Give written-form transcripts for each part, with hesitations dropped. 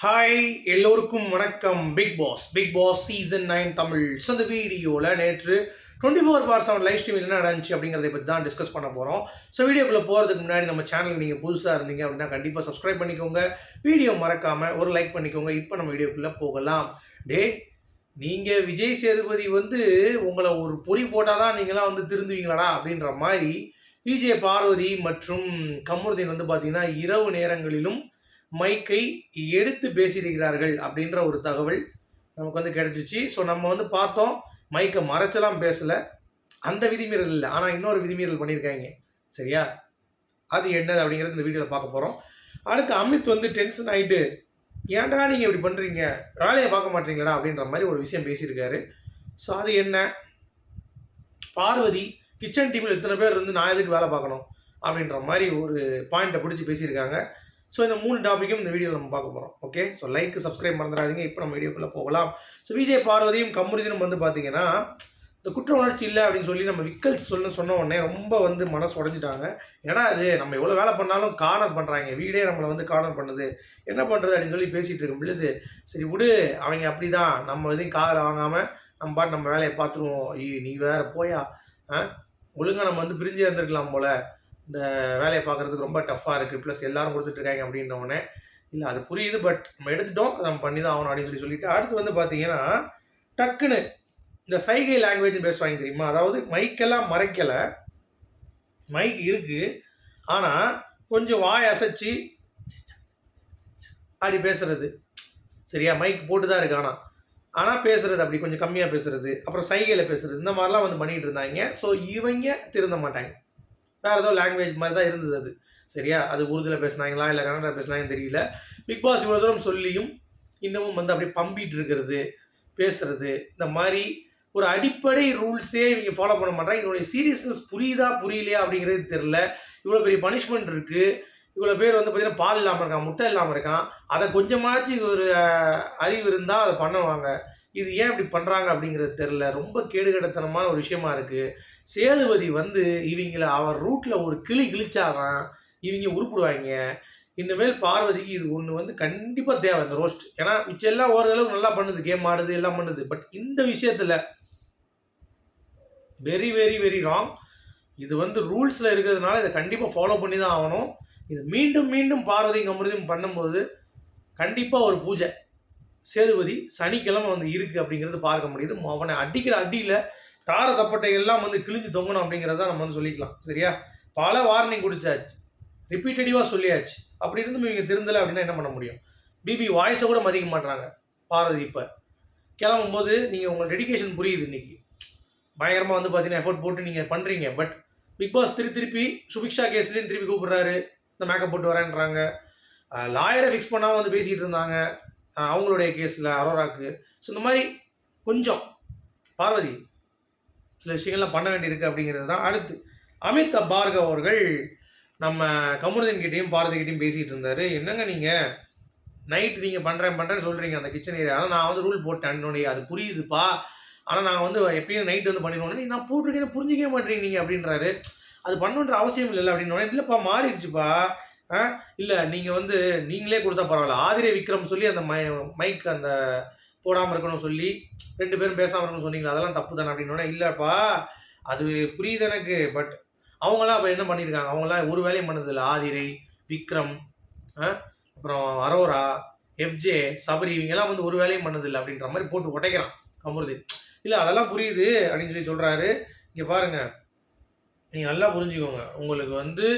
Hi எல்லோருக்கும் வணக்கம். Bigg Boss season 9 Tamil. So இந்த வீடியோவில் நேற்று 24/7 லைவ் ஸ்ட்ரீம் என்ன நடந்துச்சு அப்படிங்கிறத பற்றி தான் டிஸ்கஸ் பண்ண போகிறோம். ஸோ வீடியோக்குள்ளே போகிறதுக்கு முன்னாடி நம்ம சேனலுக்கு நீங்கள் புதுசாக இருந்தீங்க அப்படின்னா கண்டிப்பாக சப்ஸ்கிரைப் பண்ணிக்கோங்க. வீடியோ மறக்காமல் ஒரு லைக் பண்ணிக்கோங்க. இப்போ நம்ம வீடியோக்குள்ளே போகலாம். நீங்கள் விஜய் சேதுபதி உங்களை ஒரு பொறி போட்டால் தான் நீங்களாம் திருந்துவீங்களாடா அப்படின்ற மாதிரி விஜய் பார்வதி மற்றும் கமருதீன் பார்த்தீங்கன்னா இரவு நேரங்களிலும் மைக்கை எடுத்து பேசியிருக்கிறார்கள் அப்படின்ற ஒரு தகவல் நமக்கு கிடைச்சிச்சு. ஸோ நம்ம பார்த்தோம், மைக்கை மறைச்சலாம் பேசலை, அந்த விதிமீறல் இல்லை. ஆனால் இன்னொரு விதிமீறல் பண்ணியிருக்காங்க. சரியா, அது என்னது அப்படிங்கிறது இந்த வீடியோவில் பார்க்க போகிறோம். அடுத்து அமித் டென்ஷன் ஆகிட்டு, ஏன்டா நீங்கள் இப்படி பண்ணுறீங்க, வேலையை பார்க்க மாட்டீங்களா அப்படின்ற மாதிரி ஒரு விஷயம் பேசியிருக்காரு. ஸோ அது என்ன, பார்வதி கிச்சன் டீமில் இத்தனை பேர் நான் எதுக்கு வேலை பார்க்கணும் அப்படின்ற மாதிரி ஒரு பாயிண்ட்டை பிடிச்சி பேசியிருக்காங்க. ஸோ இந்த 3 டாப்பிக்கும் இந்த வீடியோவில் நம்ம பார்க்க போகிறோம். ஓகே, ஸோ லைக் சப்ஸ்கிரைப் மறந்துடாதீங்க. இப்போ நம்ம வீடியோக்குள்ளே போகலாம். ஸோ விஜய் பார்வதியும் கமருதீனும் பார்த்தீங்கன்னா இந்த குற்ற உணர்ச்சி இல்லை அப்படின்னு சொல்லி நம்ம விக்கல்ஸ் சொன்ன உடனே ரொம்ப மனசு உடஞ்சிட்டாங்க. ஏன்னா அது நம்ம எவ்வளோ வேலை பண்ணாலும் கார்னர் பண்ணுறாங்க, வீடே நம்மளை கார்னர் பண்ணுது, என்ன பண்ணுறது அப்படின்னு சொல்லி பேசிகிட்டு இருக்கும் பொழுது, சரி விடு, அவங்க அப்படி தான், நம்ம எதையும் காதில் வாங்காமல் நம்ம பாட்டு நம்ம வேலையை பார்த்துருவோம். நீ வேறு போயா, ஒழுங்காக நம்ம பிரிஞ்சு இருந்திருக்கலாம் போல், இந்த வேலையை பார்க்குறதுக்கு ரொம்ப டஃப்பாக இருக்குது, ப்ளஸ் எல்லாரும் கொடுத்துட்ருக்காங்க அப்படின்னோடனே, இல்லை அது புரியுது, பட் நம்ம எடுத்துட்டோம், அதை நம்ம பண்ணி தான் ஆகணும் அப்படின்னு சொல்லிட்டு அடுத்து பார்த்தீங்கன்னா டக்குன்னு இந்த சைகை லாங்குவேஜ் பேசுவாங்க தெரியுமா, அதாவது மைக்கெல்லாம் மறைக்கலை, மைக் இருக்குது, ஆனால் கொஞ்சம் வாய் அசைச்சு அப்படி பேசுறது. சரியா, மைக் போட்டு தான் இருக்கு, ஆனால் பேசுறது அப்படி கொஞ்சம் கம்மியாக பேசுறது, அப்புறம் சைகையில் பேசுறது, இந்த மாதிரிலாம் பண்ணிகிட்டு இருந்தாங்க. ஸோ இவங்க திருந்த மாட்டாங்க, வேறு ஏதோ லாங்குவேஜ் மாதிரி தான் இருந்தது அது. சரியா, அது உருதுல பேசுனாங்களா இல்லை கன்னடா பேசுனாங்கன்னு தெரியல. பிக் பாஸ் இவ்வளோ தூரம் சொல்லியும் இன்னமும் அப்படியே பம்பிட்டு இருக்கிறது, பேசுறது, இந்த மாதிரி ஒரு அடிப்படை ரூல்ஸே இவங்க ஃபாலோ பண்ண மாட்டாங்க. இதனுடைய சீரியஸ்னஸ் புரியுதா புரியலையா அப்படிங்கிறது தெரில. இவ்வளோ பெரிய பனிஷ்மெண்ட் இருக்குது, இவ்வளோ பேர் பார்த்தீங்கன்னா பால் இல்லாமல் இருக்கான், முட்டை இல்லாமல் இருக்கான், அதை கொஞ்சமாச்சு ஒரு அறிவு இருந்தால் அதை பண்ணுவாங்க. இது ஏன் இப்படி பண்ணுறாங்க அப்படிங்கிறது தெரில. ரொம்ப கேடுகடத்தனமான ஒரு விஷயமா இருக்குது. சேதுபதி இவங்களை அவர் ரூட்டில் ஒரு கிழிச்சாதான் இவங்க உருப்பிடுவாங்க. இந்தமாரி பார்வதிக்கு இது ஒன்று கண்டிப்பாக தேவை, இந்த ரோஸ்ட். ஏன்னா மிச்செல்லாம் ஓரளவுக்கு நல்லா பண்ணுது, கேம் ஆடுது, எல்லாம் பண்ணுது. பட் இந்த விஷயத்தில் வெரி வெரி வெரி ராங். இது ரூல்ஸில் இருக்கிறதுனால இதை கண்டிப்பாக ஃபாலோ பண்ணி தான் ஆகணும். இது மீண்டும் மீண்டும் பார்வதியும் கமருதீயும் பண்ணும்போது கண்டிப்பாக ஒரு பூஜை சேதுபதி சனிக்கிழமை இருக்குது அப்படிங்கிறது பார்க்க முடியுது. அவனை அடிக்கிற அடியில் தார தப்பட்டைகள்லாம் கிழிஞ்சு தொங்கணும் அப்படிங்கிறத நம்ம சொல்லிக்கலாம். சரியா, பல வார்னிங் கொடுத்தாச்சு, ரிப்பீட்டடிவாக சொல்லியாச்சு. அப்படி இருந்து இவங்க திருந்தலை அப்படின்னா என்ன பண்ண முடியும்? பிபி வாய்ஸை கூட மதிக்க மாட்டாங்க பார்வதி. இப்போ கிளம்பும்போது நீங்கள் உங்கள் டெடிக்கேஷன் புரியுது, இன்றைக்கி பயங்கரமாக பார்த்தீங்கன்னா எஃபோர்ட் போட்டு நீங்கள் பண்ணுறீங்க. பட் பிக் பாஸ் திருப்பி சுபிக்ஷா கேஸ்லேயும் திருப்பி கூப்பிட்றாரு, இந்த மேக்கப் போட்டு வரேன்றாங்க. லாயரை ஃபிக்ஸ் பண்ணாமல் பேசிகிட்டு இருந்தாங்க அவங்களுடைய கேஸில் அரோராக்கு. ஸோ இந்த மாதிரி கொஞ்சம் பார்வதி சில விஷயங்கள்லாம் பண்ண வேண்டியிருக்கு அப்படிங்கிறது தான். அடுத்து அமித் பார்கவ் அவர்கள் நம்ம கமருதீன் கிட்டேயும் பார்வதி கிட்டேயும் பேசிகிட்டு இருந்தார். என்னங்க நீங்கள் நைட் நீங்கள் பண்ணுறேன்னு சொல்கிறீங்க அந்த கிச்சன் ஏரியா, ஆனால் நான் ரூல் போட்டேன் என்னுடைய, அது புரியுதுப்பா, ஆனால் நான் எப்பயும் நைட் பண்ணிடுவோம், நான் போட்டிருக்கேன்னு புரிஞ்சிக்கவே மாட்டேறீங்க நீங்கள் அப்படின்றாரு. அது பண்ணுன்ற அவசியம் இல்லை அப்படின்னோடனே, இல்லைப்பா மாறிடுச்சுப்பா, இல்லை நீங்கள் நீங்களே கொடுத்தா பரவாயில்ல, ஆதிரை விக்ரம் சொல்லி அந்த மைக் அந்த போடாமல் இருக்கணும் சொல்லி 2 பேரும் பேசாமல் இருக்கணும்னு சொன்னீங்களா, அதெல்லாம் தப்பு தானே அப்படின்னோடனே, இல்லைப்பா அது புரியுது எனக்கு, பட் அவங்களாம் அப்போ என்ன பண்ணியிருக்காங்க, அவங்களாம் ஒரு வேலையும் பண்ணதில்லை. ஆதிரை, விக்ரம், அப்புறம் அரோரா, எஃப்ஜே, சபரி, இவங்கெல்லாம் ஒரு வேலையும் பண்ணதில்லை அப்படின்ற மாதிரி போட்டு உடைக்கிறான் கமருதீன். இல்லை அதெல்லாம் புரியுது அப்படின்னு சொல்லி சொல்கிறாரு. இங்கே பாருங்கள், நீங்கள் நல்லா புரிஞ்சுக்கோங்க, உங்களுக்கு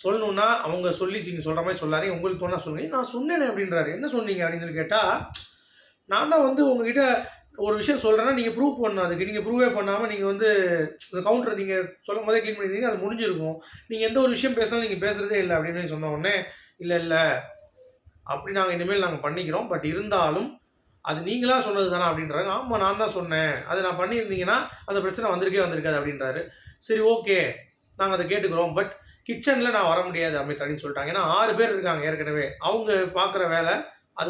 சொல்லணுன்னா அவங்க சொல்லி நீங்கள் சொல்கிற மாதிரி சொல்லாதீங்க, உங்களுக்கு தோணா சொல்லுங்க. நான் சொன்னேனே அப்படின்றாரு. என்ன சொன்னீங்க அப்படின்னு சொல்லி கேட்டால், நான் தான் உங்ககிட்ட ஒரு விஷயம் சொல்கிறேன்னா நீங்கள் ப்ரூவ் பண்ணணும், அதுக்கு நீங்கள் ப்ரூவே பண்ணாமல் நீங்கள் இந்த கவுண்டரை நீங்கள் சொல்லும் போதே க்ளீன் பண்ணியிருந்தீங்க, அது முடிஞ்சிருக்கும். நீங்கள் எந்த ஒரு விஷயம் பேசினாலும் நீங்கள் பேசுகிறதே இல்லை அப்படின்னு சொன்ன உடனே, இல்லை அப்படி இனிமேல் நாங்கள் பண்ணிக்கிறோம், பட் இருந்தாலும் அது நீங்களாக சொன்னது தானே அப்படின்றாங்க. ஆமாம் நான் தான் சொன்னேன், அது நான் பண்ணியிருந்தீங்கன்னா அந்த பிரச்சனை வந்திருக்காது அப்படின்றாரு. சரி ஓகே, நாங்கள் அதை கேட்டுக்கிறோம், பட் கிச்சனில் நான் வர முடியாது அமித் அப்படின்னு சொல்லிட்டாங்க. ஏன்னா 6 பேர் இருக்காங்க ஏற்கனவே, அவங்க பார்க்குற வேலை அது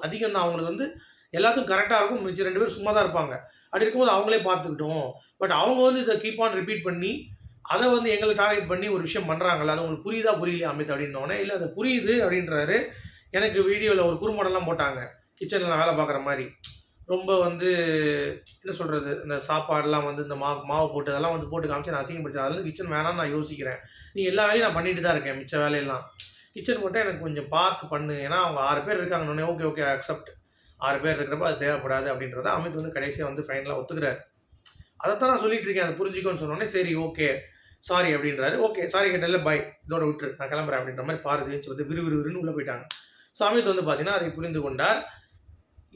அதிகம் தான். அவங்களுக்கு எல்லாத்துக்கும் கரெக்டாக இருக்கும், மிச்சம் 2 பேர் சும்மா தான் இருப்பாங்க. அப்படி இருக்கும்போது அவங்களே பார்த்துக்கிட்டோம். பட் அவங்க இதை கீப் ஆன் ரிப்பீட் பண்ணி அதை எங்களை டார்கெட் பண்ணி ஒரு விஷயம் பண்ணுறாங்கல்ல, அது உங்களுக்கு புரியுதா புரியலையா அமித் அப்படின்னோடனே, இல்லை அது புரியுது அப்படின்றாரு. எனக்கு வீடியோவில் ஒரு குறும்படம்லாம் போட்டாங்க, கிச்சனில் நான் வேலை பார்க்குற மாதிரி. ரொம்ப வந்து என்ன சொல்கிறது, இந்த சாப்பாடுலாம் வந்து இந்த மாவு போட்டு அதெல்லாம் வந்து போட்டு காமிச்சு நான் அசிங்கப்படுத்தேன். அதில் கிச்சன் வேணாம்னு நான் யோசிக்கிறேன். நீ எல்லா வேலையும் நான் பண்ணிட்டு தான் இருக்கேன், மிச்ச வேலையெல்லாம். கிச்சன் மட்டும் எனக்கு கொஞ்சம் பார்த்து பண்ணு. ஏன்னா அவங்க 6 பேர் இருக்காங்கன்னோனே, ஓகே ஓகே அக்செப்ட். 6 பேர் இருக்கிறப்ப அது தேவைப்படாது அப்படின்றத அமித் வந்து கடைசியாக வந்து ஃபைனலாக ஒத்துக்கிறாரு. அதைத்தான் நான் சொல்லிட்டு இருக்கேன், அதை புரிஞ்சுக்கோன்னு சொன்னோடனே சரி ஓகே சாரி அப்படின்றாரு. ஓகே சாரி கேட்டல பை, இதோட விட்டுரு, நான் கிளம்புறேன் அப்படின்ற மாதிரி பாரதி வந்து விறுவிறுன்னு உள்ளே போயிட்டாங்க. ஸோ அமித் வந்து பார்த்தீங்கன்னா அதை புரிந்து கொண்டார்.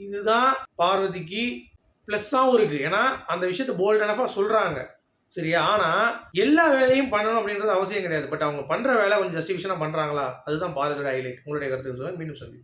இதுதான் பார்வதிக்கு ப்ளஸ்ஸாகவும் இருக்குது. ஏன்னா அந்த விஷயத்தை போல்ட் எனஃபாக சொல்கிறாங்க, சரியா? ஆனால் எல்லா வேலையும் பண்ணணும் அப்படின்றது அவசியம் கிடையாது. பட் அவங்க பண்ணுற வேலை கொஞ்சம் ஜஸ்டிஃபிகேஷனாக பண்ணுறாங்களா, அதுதான் பார்வதியோட ஹைலைட். உங்களுடைய கருத்து மீண்டும் சொல்லி